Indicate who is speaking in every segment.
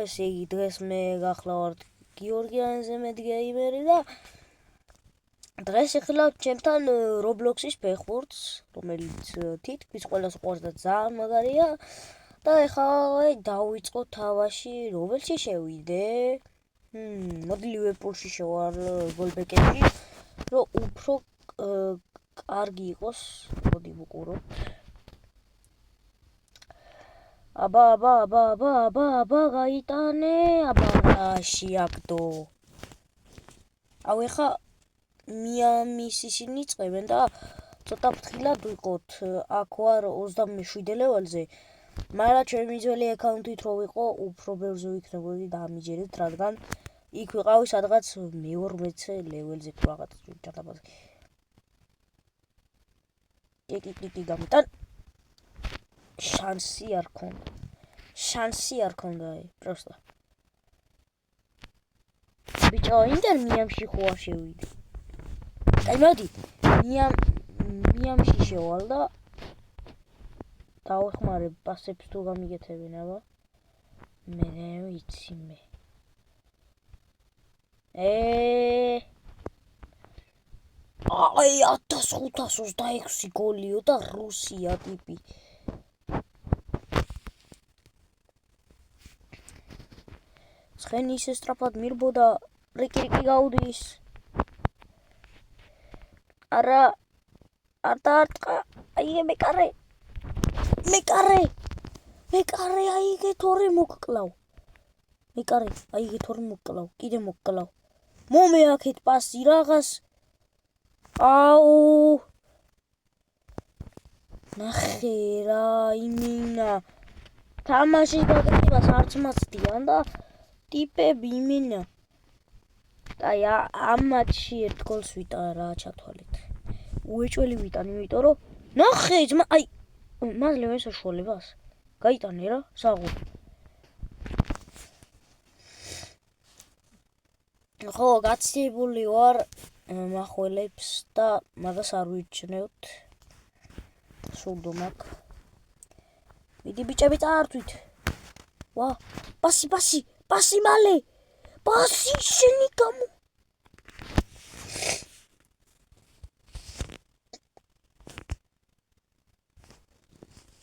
Speaker 1: ესე იგი დღეს მე გახლავართ გიორგი ანზემედგეიმერი და დღეს ეხლავთ ჩემთან Roblox-ის ფეხბურთს, რომელიც თითქმის ყველას უყვარს და ძალიან მაგარია და ეხლა დავიწყო თამაში, რომელში შევიდე? მოდი ლივერპულში შევარ გოლბეკებში, რომ უფრო კარგი იყოს, მოდი ვუყუროთ. აბა, გაიტანე, აბა, შეაგდო. ეხლა მიამის ისინი წევენ და ცოტა ფრთხილად ვიყოთ. აქ ვარ 27 ლეველზე, მაგრამ ჩემი ძველი აკაუნტით რო ვიყო, უფრო ბევრზე ვიქნებოდი და ამიჯერეთ, რადგან იქ ვიყავი სადღაც მე-12 ლეველზე თუ რაღაც ჯადაბაზე. კი, გამიტან. შანსი არ ქონდა, პროსტა. ბიჭო, ინტერ მიამში ხო არ შევიდე. აი მოდი, მიამში შევალ და დავეხმარებ პასებს თუ გამიგეთებენ, აბა. მე ვიცი მე. აი 1526 გოლიო და რუსია ტიპი. ცხენი ისე სწრაფად მირბოდა, რიკი გაუდის. არა არტყა, აი მეკარე, აი თორე მოკკლავ. კიდე მოკკლავ. მომე აქეთ პასი რაღაც. აუ. ნახე რა, იმინა. თამაშის გაკეთებას არც მაცდიან და ტიპები იმინა. აი ამ მატჩში ერთ გოლს ვიტანა რა ჩათვალეთ. უეჭველი ვიტან, იმიტომ რომ ნახე ძმა, აი მადლენ ეს საშუალებას. გაიტანე რა, საღოლ. ხო, გაცილებული ვარ მახველებს და მაგას არ ვიჩნევთ. სულდო მაქვს. მიდი ბიჭები წაართვით. ვა, პასი მალე. პასი შენი გამო.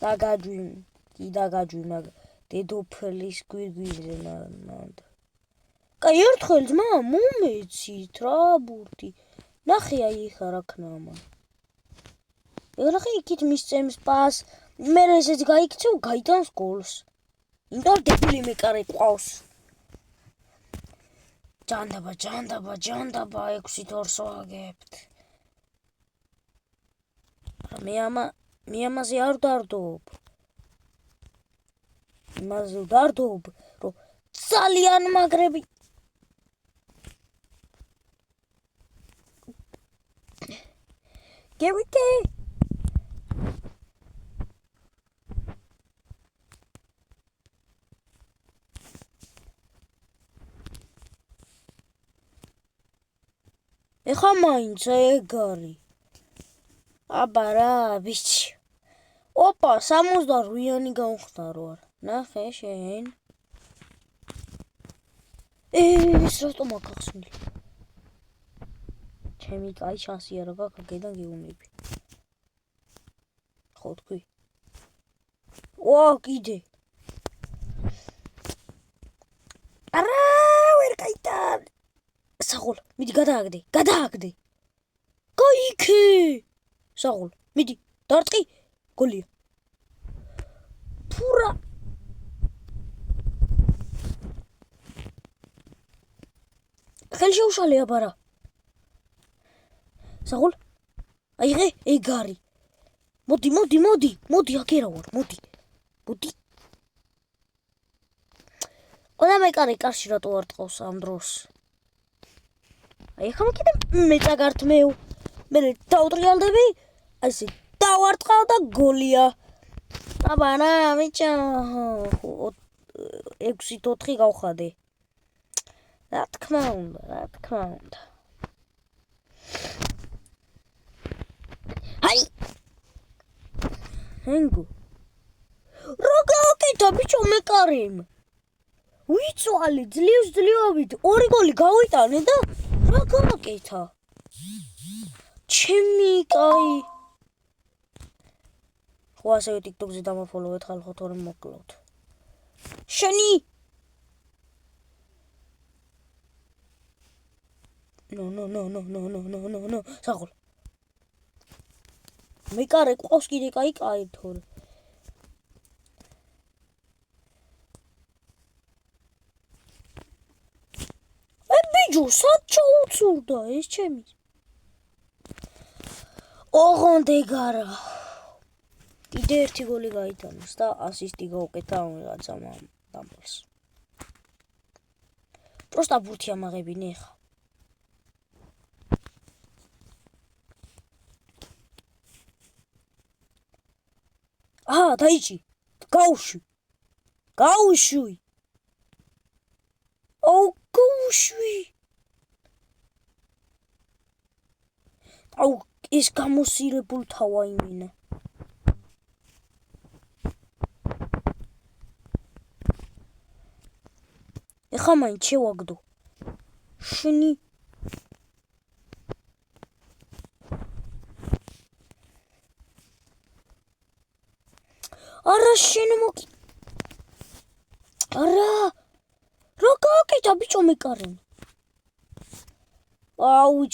Speaker 1: დაგაჯვი მაგ დედოფლის გვირგვინზე მანდა. კაი ერთხელ ძმა მომეცით რა ბურთი. ნახე აი ხა რა ქნამა. ნახე იქით მისცემს პას, მე ესეც გაიქცევ, გაიტანს გოლს. იმიტომ დებილი მეკარე ყავს. ჯანდაბა 6-2 ვაგებთ. მე ამაზე არ ვდარდობ. იმაზე ვდარდობ, რომ ძალიან მაგრები. გევიკე. ეხა მაინც ეგარი. აბა რა, ბიჭი. ოპა, 68-იანი გავხდარო არ. ნახე შენ. ეს რატომ ახსნილი? ჩემი კაი შანსი არა გაქვს, აქედან გეუნები. ხო თქვი. ვა, კიდე. არა, ვერ გაიტან. საღოლ, მიდი გადააგდე. გაიქე. საღოლ, მიდი, დარტყი. გოლია. ფურა. ხელი შეუშალე აბარა. საღოლ, აიღე, ეგარი. მოდი, აქერა ვარ, მოდი. ყველა მეკარე კარში რატო არ ტყავს ამ დროს? აი ხომ კიდე მე წაგართმევ. მე დავტრიალდები, ასე დავარტყავ და გოლია. აბა რა, მიჭა 6-4 გავხადე. რა თქმა უნდა. აი. ენგო. რა გააკეთა ბიჭო მეკარემ? ვიწვალე ძლივობით 2 გოლი გავიტანე და რა გააკეთა? ჩემი კაი. ხო ასევე TikTok-ზე დამაფოლოვეთ ხალხო თორემ მოკლავთ. შენი No. საღოლ. მეკარე ყავს კიდე კაი თორე. ბიჯო, სად ჩაუცურდა ეს ჩემი? ოღონდეგარა. კიდე 1 გოლი გაიტანეს და ასისტი გაუკეთა ამ რაღაცამ დამბალს. პროსტა ბურთი ამაღებინე ხა. დაიჭი. გაუშვი. გაუშვი. ეს გამოსირებულ თავა იმენა. ეხა მაინც შევაგდო. შენი არა შენ მოკი. არა. რა გააკეთა ბიჭო მეკარენ?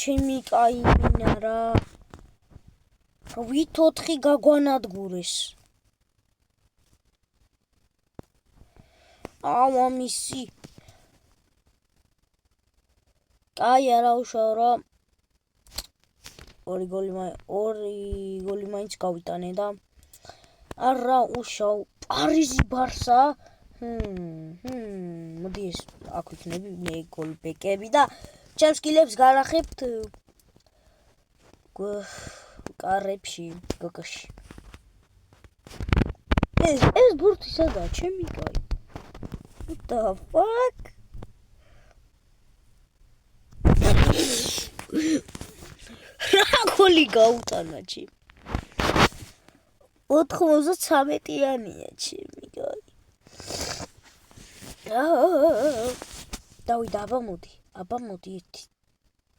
Speaker 1: ჩემი კაი მინა რა. ვით 4 გაგვანადგურეს. მამისი. კაი არა უშავ რა. 2 გოლი მაინც გავიტანე და არა უშავ პარიზი ბარსა. მოდი ეს აქ ვიქნები მე გოლბეკები და ჩემს კილებს განახებთ კარებში გოგოში. ეს ბურთი სადაა ჩემი კაი? What the fuck? რა გოლი გაუტანა ჩემი? 93-იანია ჩემი კაი. დავიდა აბა მოდი ერთი.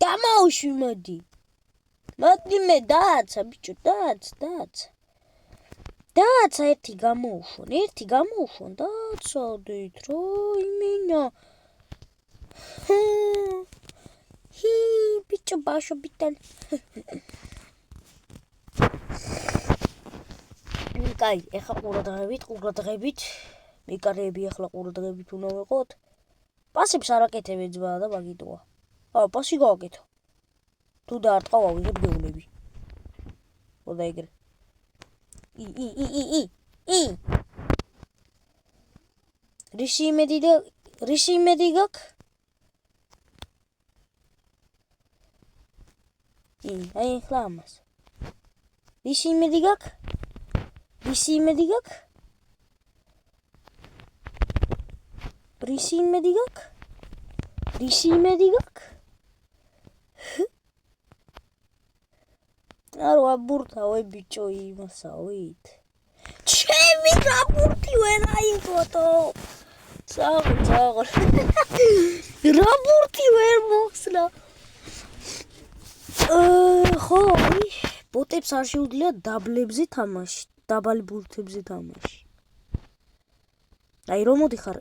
Speaker 1: დამაუშვი მოდი. მოდი მე დააცა ბიჭო დააცა ერთი გამოუშვან დააცადეთ რა იმენა. ბიჭო ბაშობიდან. კაი, ეხლა ყურადღებით. მეკარეები ახლა ყურადღებით უნდა ვიყოთ. პასებს არ აკეთებ ეძბა და მაგიტოა. პასი გააკეთო. თუ დაარტყავ ავიღებ გეულები. და ეგრე. რისი იმედი გაქვს? აი ახლა ამას. რისი იმედი გაქვს? რისი იმედი გაქვს? არო აბურთავე ბიჭო იმასავით. ჩემი რაბურთი ვერ აიღოთო. საღოლ. რაბურთი ვერ მოხსნა. ხო, ბოტებს არ შეუძლია დაბლებზე თამაში, დაბალი ბურთებზე თამაში. აი რომ მოდიხარ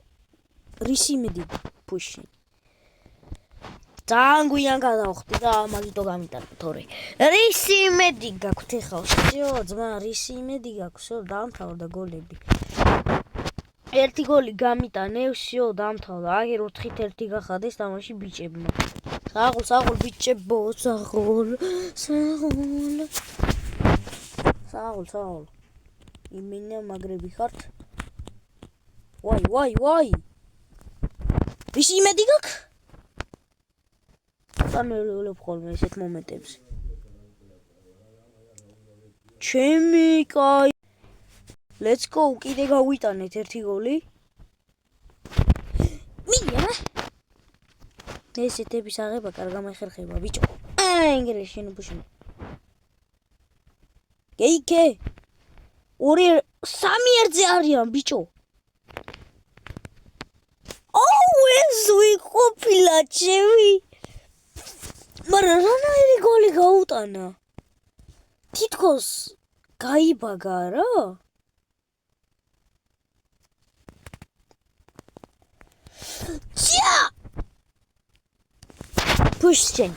Speaker 1: რისი იმედი ფუში. ძალიან გვიან გადავხდი და მაგიტო გამიტანე თორე. რისი იმედი გაქვთ ეხლა? всё, ძმა, რისი იმედი გაქვს? всё, დამთავრდა გოლები. 1 გოლი გამიტანე, всё, დამთავრდა. აგერ 4-1 გახადეს თამაში ბიჭებმა. საღოლ ბიჭებო, საღოლ. იმენა მაგრები ხართ? ვაი. რისი იმედი გაქვს? განველებ ხოლმე ესეთ მომენტებზე. ჩემი კაი. Let's go, კიდე გავიტანეთ 1 გოლი. მია. ესეთების აღება კარგა მეხერხება ბიჭო. ინგლისში შენუბუშენ. გეიკე. 3-1 არიან ბიჭო. ყოფილა ჩემი. მაგრამ რანაირი გოლი გაუტანა? თითქოს გაიბაგა რა? Pushchen.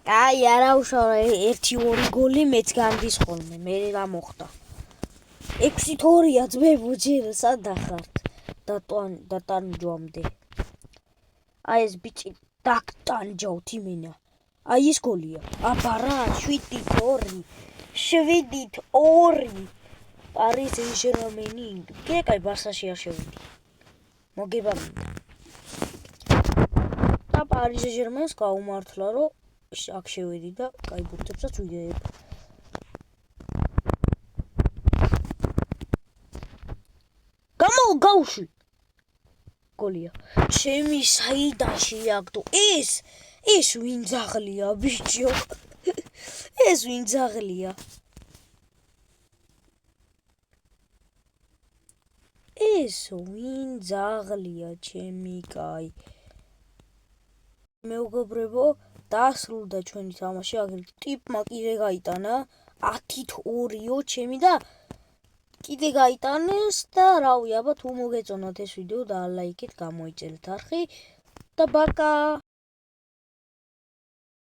Speaker 1: აი არა უშავ 1-2 გოლი მეც გამდის ხოლმე, მე რა მოხდა. 6-2-ია ძმებო ჯერ სად ახართ? დატანჯვამდე. აი ეს ბიჭი დაგტანჯავთ იმენა. აი ეს გოლია. აბა რა 7-2. 7-2. Paris Saint-Germain. Კი კაი ბარსაში არ შევიდი. მოგება მინდა. და Paris Saint-Germain-ს გაუმართლა რომ აქ შევედი და კაი ბურთებსაც ვიგებ. გავუშვი. გოლია. ჩემი საიდან შეაგდო. ეს ვინ ძაღლია ბიჭო? ეს ვინ ძაღლია? ეს ვინ ძაღლია ჩემი კაი? მეუღებრებო, დასრულდა ჩვენი თამაში, აგრეთვე ტიპმა კიდე გაიტანა 10-2-ო ჩემი და კიდე გაიტანეს და რავი, აბა თუ მოგეწონათ ეს ვიდეო და ლაიქეთ, გამოიწერეთ არხი და ბაკა.